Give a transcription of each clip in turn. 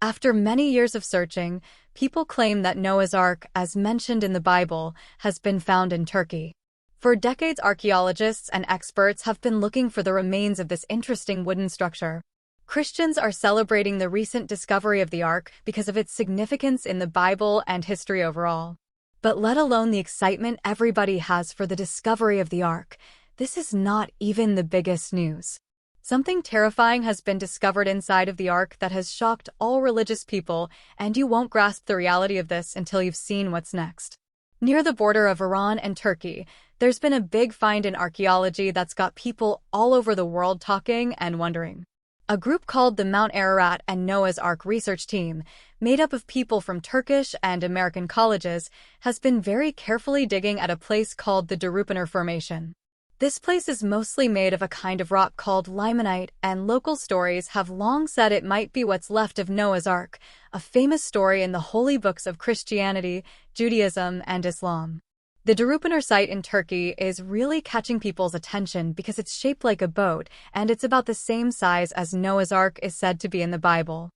After many years of searching, people claim that Noah's Ark, as mentioned in the Bible, has been found in Turkey. For decades, archaeologists and experts have been looking for the remains of this interesting wooden structure. Christians are celebrating the recent discovery of the Ark because of its significance in the Bible and history overall. But let alone the excitement everybody has for the discovery of the Ark, this is not even the biggest news. Something terrifying has been discovered inside of the Ark that has shocked all religious people, and you won't grasp the reality of this until you've seen what's next. Near the border of Iran and Turkey, there's been a big find in archaeology that's got people all over the world talking and wondering. A group called the Mount Ararat and Noah's Ark research team, made up of people from Turkish and American colleges, has been very carefully digging at a place called the TERRIFIES Formation. This place is mostly made of a kind of rock called limonite, and local stories have long said it might be what's left of Noah's Ark, a famous story in the holy books of Christianity, Judaism, and Islam. The TERRIFIES site in Turkey is really catching people's attention because it's shaped like a boat, and it's about the same size as Noah's Ark is said to be in the Bible.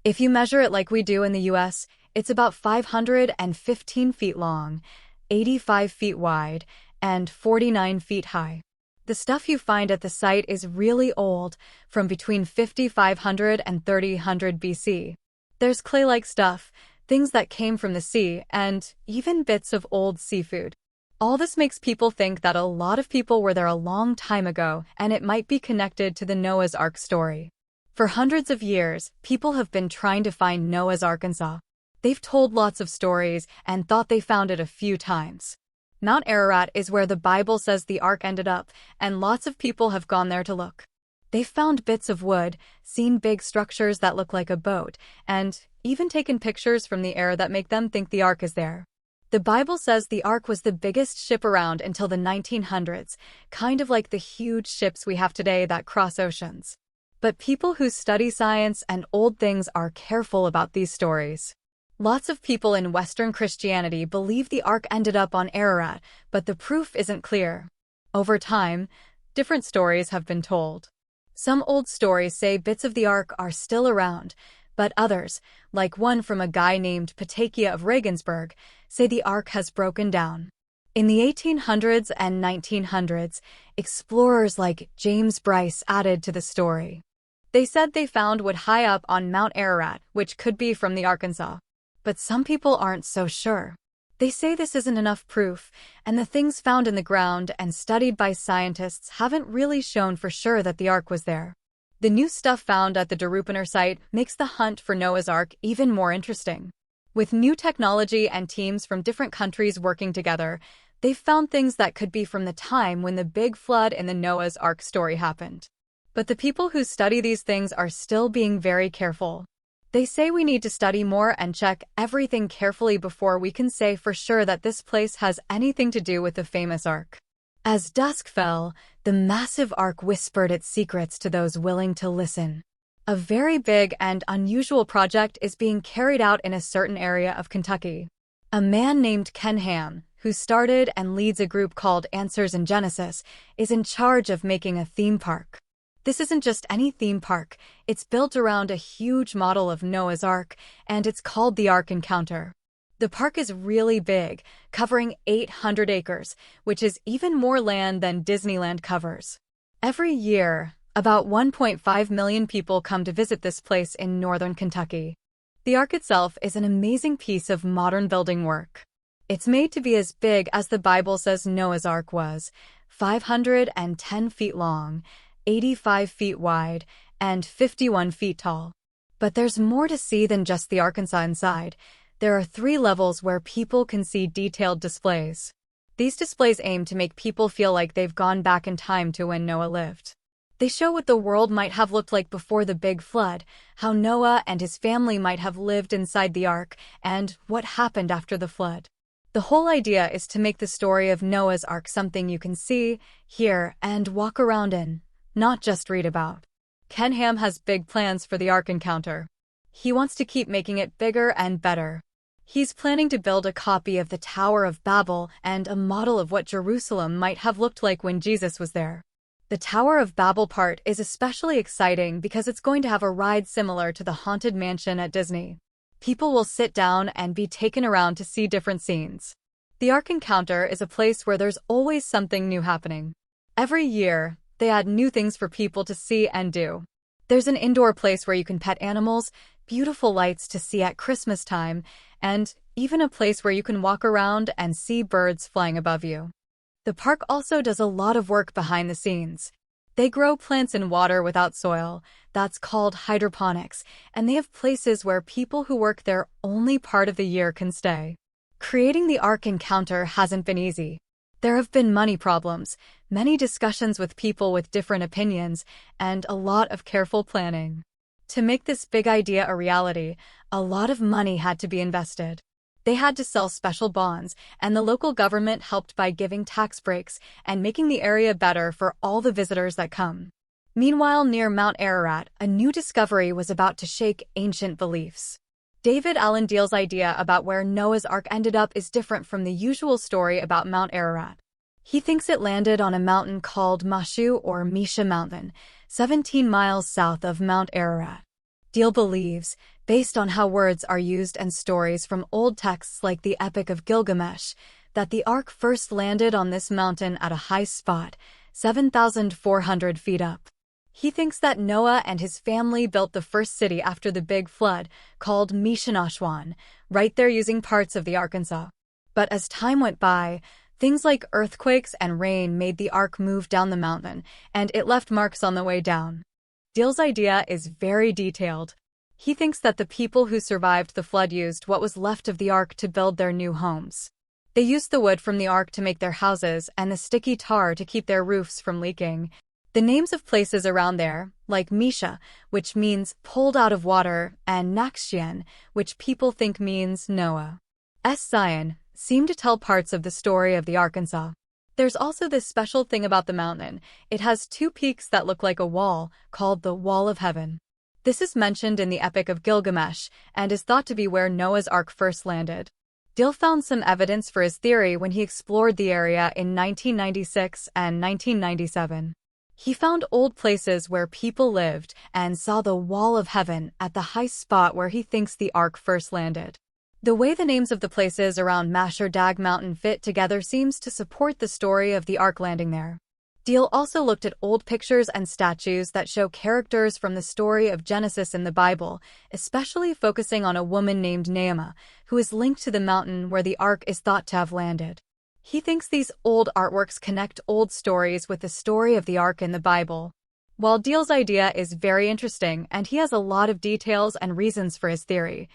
If you measure it like we do in the US, it's about 515 feet long, 85 feet wide, and 49 feet high. The stuff you find at the site is really old, from between 5500 and 3000 BC. There's clay-like stuff, things that came from the sea, and even bits of old seafood. All this makes people think that a lot of people were there a long time ago, and it might be connected to the Noah's Ark story. For hundreds of years, people have been trying to find Noah's Arkansas. They've told lots of stories and thought they found it a few times. Mount Ararat is where the Bible says the Ark ended up, and lots of people have gone there to look. They've found bits of wood, seen big structures that look like a boat, and even taken pictures from the air that make them think the Ark is there. The Bible says the Ark was the biggest ship around until the 1900s, kind of like the huge ships we have today that cross oceans. But people who study science and old things are careful about these stories. Lots of people in Western Christianity believe the Ark ended up on Ararat, but the proof isn't clear. Over time, different stories have been told. Some old stories say bits of the Ark are still around, but others, like one from a guy named Patakia of Regensburg, say the Ark has broken down. In the 1800s and 1900s, explorers like James Bryce added to the story. They said they found wood high up on Mount Ararat, which could be from the Arkansas. But some people aren't so sure. They say this isn't enough proof, and the things found in the ground and studied by scientists haven't really shown for sure that the Ark was there. The new stuff found at the TERRIFIES site makes the hunt for Noah's Ark even more interesting. With new technology and teams from different countries working together, they've found things that could be from the time when the big flood in the Noah's Ark story happened. But the people who study these things are still being very careful. They say we need to study more and check everything carefully before we can say for sure that this place has anything to do with the famous Ark. As dusk fell, the massive Ark whispered its secrets to those willing to listen. A very big and unusual project is being carried out in a certain area of Kentucky. A man named Ken Ham, who started and leads a group called Answers in Genesis, is in charge of making a theme park. This isn't just any theme park, it's built around a huge model of Noah's Ark, and it's called the Ark Encounter. The park is really big, covering 800 acres, which is even more land than Disneyland covers. Every year, about 1.5 million people come to visit this place in northern Kentucky. The Ark itself is an amazing piece of modern building work. It's made to be as big as the Bible says Noah's Ark was, 510 feet long, 85 feet wide, and 51 feet tall. But there's more to see than just the Arkansas inside. There are 3 levels where people can see detailed displays. These displays aim to make people feel like they've gone back in time to when Noah lived. They show what the world might have looked like before the big flood, how Noah and his family might have lived inside the Ark, and what happened after the flood. The whole idea is to make the story of Noah's Ark something you can see, hear, and walk around in, not just read about. Ken Ham has big plans for the Ark Encounter. He wants to keep making it bigger and better. He's planning to build a copy of the Tower of Babel and a model of what Jerusalem might have looked like when Jesus was there. The Tower of Babel part is especially exciting because it's going to have a ride similar to the Haunted Mansion at Disney. People will sit down and be taken around to see different scenes. The ARK Encounter is a place where there's always something new happening. Every year, they add new things for people to see and do. There's an indoor place where you can pet animals, beautiful lights to see at Christmas time, and even a place where you can walk around and see birds flying above you. The park also does a lot of work behind the scenes. They grow plants in water without soil. That's called hydroponics, and they have places where people who work there only part of the year can stay. Creating the ARK Encounter hasn't been easy. There have been money problems, many discussions with people with different opinions, and a lot of careful planning. To make this big idea a reality, a lot of money had to be invested. They had to sell special bonds, and the local government helped by giving tax breaks and making the area better for all the visitors that come. Meanwhile, near Mount Ararat, a new discovery was about to shake ancient beliefs. David Allen Deal's idea about where Noah's Ark ended up is different from the usual story about Mount Ararat. He thinks it landed on a mountain called Mashu or Misha Mountain, 17 miles south of Mount Ararat. Deal believes, based on how words are used and stories from old texts like the Epic of Gilgamesh, that the Ark first landed on this mountain at a high spot, 7,400 feet up. He thinks that Noah and his family built the first city after the Big Flood, called Mishanashwan, right there using parts of the Arkansas. But as time went by, things like earthquakes and rain made the Ark move down the mountain, and it left marks on the way down. Deal's idea is very detailed. He thinks that the people who survived the flood used what was left of the Ark to build their new homes. They used the wood from the Ark to make their houses and the sticky tar to keep their roofs from leaking. The names of places around there, like Misha, which means pulled out of water, and Naxchian, which people think means Noah. Zion, seem to tell parts of the story of the Arkansas. There's also this special thing about the mountain. It has two peaks that look like a wall, called the Wall of Heaven. This is mentioned in the Epic of Gilgamesh, and is thought to be where Noah's Ark first landed. Deal found some evidence for his theory when he explored the area in 1996 and 1997. He found old places where people lived and saw the Wall of Heaven at the high spot where he thinks the Ark first landed. The way the names of the places around Masher Dag Mountain fit together seems to support the story of the Ark landing there. Deal also looked at old pictures and statues that show characters from the story of Genesis in the Bible, especially focusing on a woman named Naamah, who is linked to the mountain where the Ark is thought to have landed. He thinks these old artworks connect old stories with the story of the Ark in the Bible. While Deal's idea is very interesting and he has a lot of details and reasons for his theory,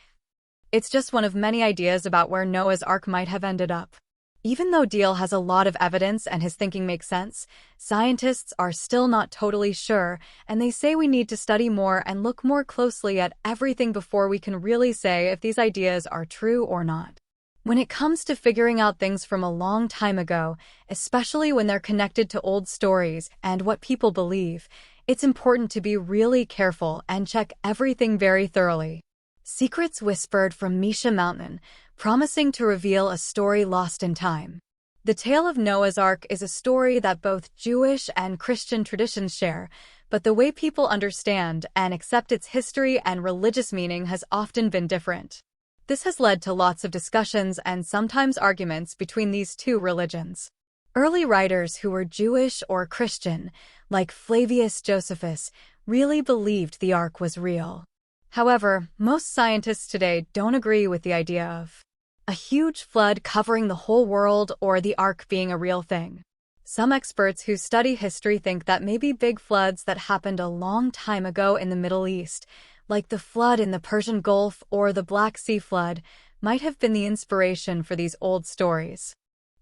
it's just one of many ideas about where Noah's Ark might have ended up. Even though Deal has a lot of evidence and his thinking makes sense, scientists are still not totally sure, and they say we need to study more and look more closely at everything before we can really say if these ideas are true or not. When it comes to figuring out things from a long time ago, especially when they're connected to old stories and what people believe, it's important to be really careful and check everything very thoroughly. Secrets whispered from Misha Mountain, promising to reveal a story lost in time. The tale of Noah's Ark is a story that both Jewish and Christian traditions share, but the way people understand and accept its history and religious meaning has often been different. This has led to lots of discussions and sometimes arguments between these two religions. Early writers who were Jewish or Christian, like Flavius Josephus, really believed the Ark was real. However, most scientists today don't agree with the idea of a huge flood covering the whole world or the Ark being a real thing. Some experts who study history think that maybe big floods that happened a long time ago in the Middle East, like the flood in the Persian Gulf or the Black Sea flood, might have been the inspiration for these old stories.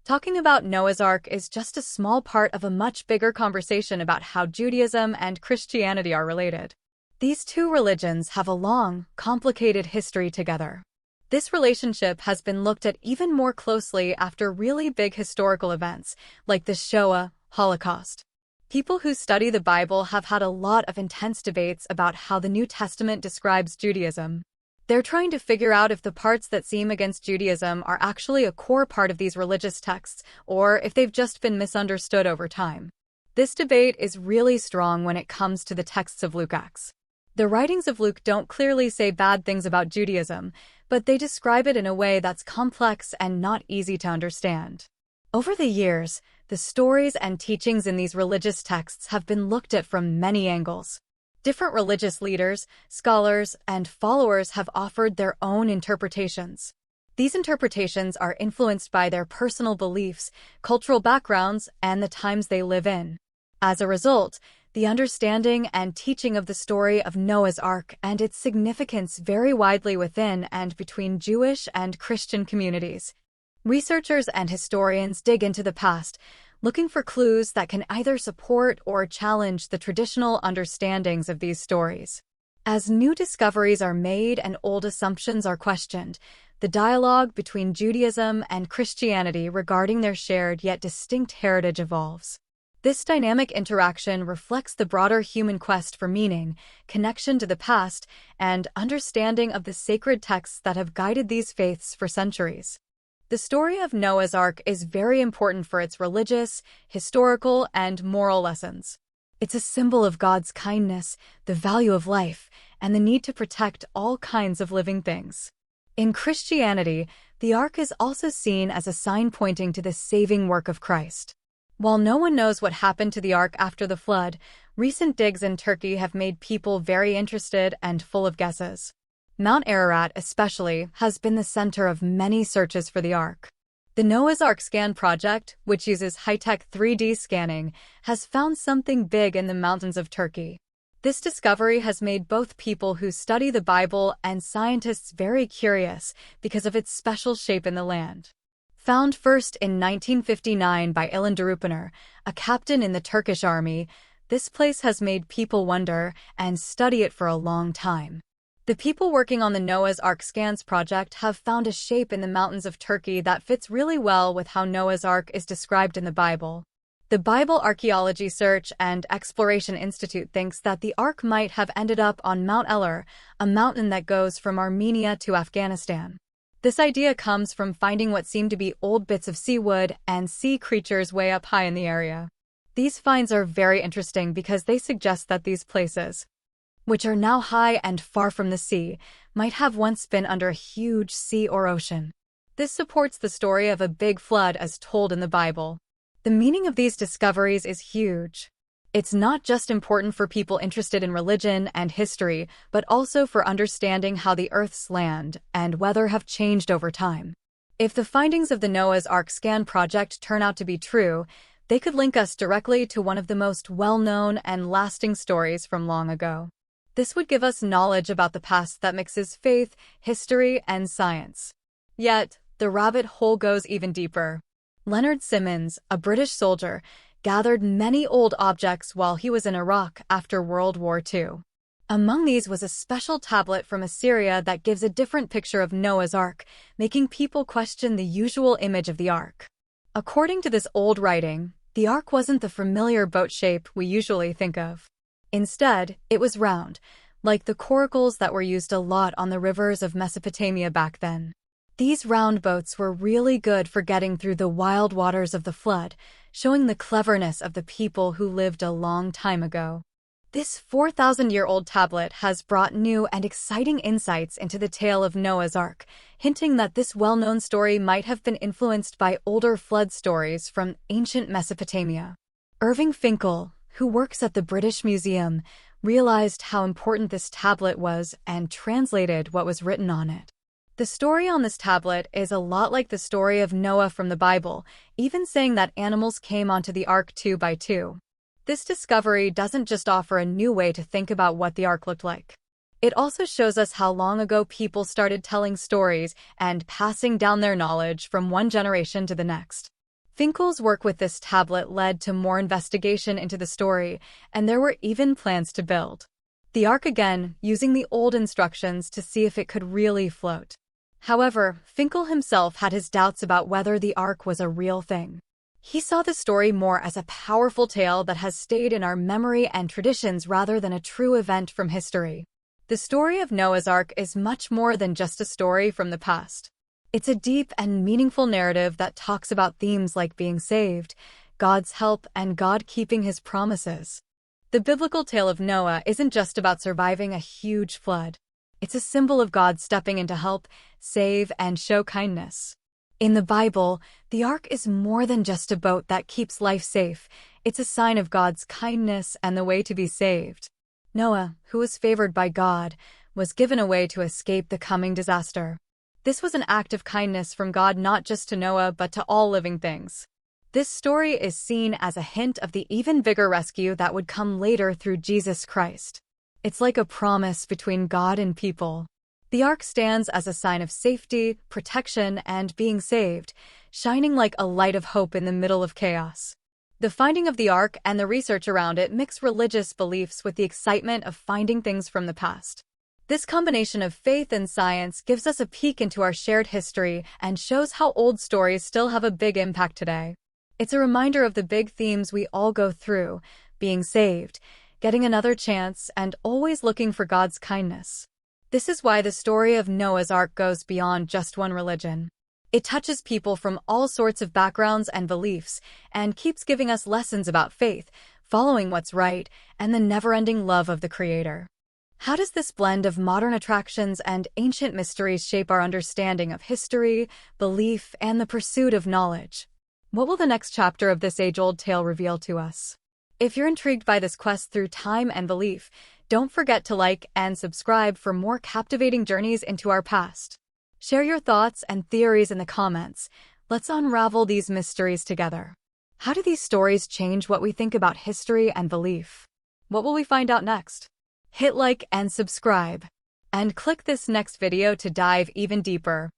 Talking about Noah's Ark is just a small part of a much bigger conversation about how Judaism and Christianity are related. These two religions have a long, complicated history together. This relationship has been looked at even more closely after really big historical events, like the Shoah, Holocaust. People who study the Bible have had a lot of intense debates about how the New Testament describes Judaism. They're trying to figure out if the parts that seem against Judaism are actually a core part of these religious texts, or if they've just been misunderstood over time. This debate is really strong when it comes to the texts of Luke Acts. The writings of Luke don't clearly say bad things about Judaism, but they describe it in a way that's complex and not easy to understand. Over the years, the stories and teachings in these religious texts have been looked at from many angles. Different religious leaders, scholars, and followers have offered their own interpretations. These interpretations are influenced by their personal beliefs, cultural backgrounds, and the times they live in. As a result, the understanding and teaching of the story of Noah's Ark and its significance vary widely within and between Jewish and Christian communities. Researchers and historians dig into the past, looking for clues that can either support or challenge the traditional understandings of these stories. As new discoveries are made and old assumptions are questioned, the dialogue between Judaism and Christianity regarding their shared yet distinct heritage evolves. This dynamic interaction reflects the broader human quest for meaning, connection to the past, and understanding of the sacred texts that have guided these faiths for centuries. The story of Noah's Ark is very important for its religious, historical, and moral lessons. It's a symbol of God's kindness, the value of life, and the need to protect all kinds of living things. In Christianity, the Ark is also seen as a sign pointing to the saving work of Christ. While no one knows what happened to the Ark after the flood, recent digs in Turkey have made people very interested and full of guesses. Mount Ararat, especially, has been the center of many searches for the Ark. The Noah's Ark Scan project, which uses high-tech 3D scanning, has found something big in the mountains of Turkey. This discovery has made both people who study the Bible and scientists very curious because of its special shape in the land. Found first in 1959 by Ilan Durupaner, a captain in the Turkish army, this place has made people wonder and study it for a long time. The people working on the Noah's Ark Scans project have found a shape in the mountains of Turkey that fits really well with how Noah's Ark is described in the Bible. The Bible Archaeology Search and Exploration Institute thinks that the Ark might have ended up on Mount Eller, a mountain that goes from Armenia to Afghanistan. This idea comes from finding what seem to be old bits of sea wood and sea creatures way up high in the area. These finds are very interesting because they suggest that these places, which are now high and far from the sea, might have once been under a huge sea or ocean. This supports the story of a big flood as told in the Bible. The meaning of these discoveries is huge. It's not just important for people interested in religion and history, but also for understanding how the Earth's land and weather have changed over time. If the findings of the Noah's Ark Scan project turn out to be true, they could link us directly to one of the most well-known and lasting stories from long ago. This would give us knowledge about the past that mixes faith, history, and science. Yet, the rabbit hole goes even deeper. Leonard Simmons, a British soldier, gathered many old objects while he was in Iraq after World War II. Among these was a special tablet from Assyria that gives a different picture of Noah's Ark, making people question the usual image of the Ark. According to this old writing, the Ark wasn't the familiar boat shape we usually think of. Instead, it was round, like the coracles that were used a lot on the rivers of Mesopotamia back then. These round boats were really good for getting through the wild waters of the flood, showing the cleverness of the people who lived a long time ago. This 4,000-year-old tablet has brought new and exciting insights into the tale of Noah's Ark, hinting that this well-known story might have been influenced by older flood stories from ancient Mesopotamia. Irving Finkel, who works at the British Museum, realized how important this tablet was and translated what was written on it. The story on this tablet is a lot like the story of Noah from the Bible, even saying that animals came onto the Ark 2 by 2. This discovery doesn't just offer a new way to think about what the Ark looked like. It also shows us how long ago people started telling stories and passing down their knowledge from one generation to the next. Finkel's work with this tablet led to more investigation into the story, and there were even plans to build the Ark again, using the old instructions to see if it could really float. However, Finkel himself had his doubts about whether the Ark was a real thing. He saw the story more as a powerful tale that has stayed in our memory and traditions rather than a true event from history. The story of Noah's Ark is much more than just a story from the past. It's a deep and meaningful narrative that talks about themes like being saved, God's help, and God keeping his promises. The biblical tale of Noah isn't just about surviving a huge flood. It's a symbol of God stepping in to help, save, and show kindness. In the Bible, the ark is more than just a boat that keeps life safe. It's a sign of God's kindness and the way to be saved. Noah, who was favored by God, was given a way to escape the coming disaster. This was an act of kindness from God not just to Noah but to all living things. This story is seen as a hint of the even bigger rescue that would come later through Jesus Christ. It's like a promise between God and people. The ark stands as a sign of safety, protection, and being saved, shining like a light of hope in the middle of chaos. The finding of the ark and the research around it mix religious beliefs with the excitement of finding things from the past. This combination of faith and science gives us a peek into our shared history and shows how old stories still have a big impact today. It's a reminder of the big themes we all go through: being saved, getting another chance, and always looking for God's kindness. This is why the story of Noah's Ark goes beyond just one religion. It touches people from all sorts of backgrounds and beliefs, and keeps giving us lessons about faith, following what's right, and the never-ending love of the Creator. How does this blend of modern attractions and ancient mysteries shape our understanding of history, belief, and the pursuit of knowledge? What will the next chapter of this age-old tale reveal to us? If you're intrigued by this quest through time and belief, don't forget to like and subscribe for more captivating journeys into our past. Share your thoughts and theories in the comments. Let's unravel these mysteries together. How do these stories change what we think about history and belief? What will we find out next? Hit like and subscribe. And click this next video to dive even deeper.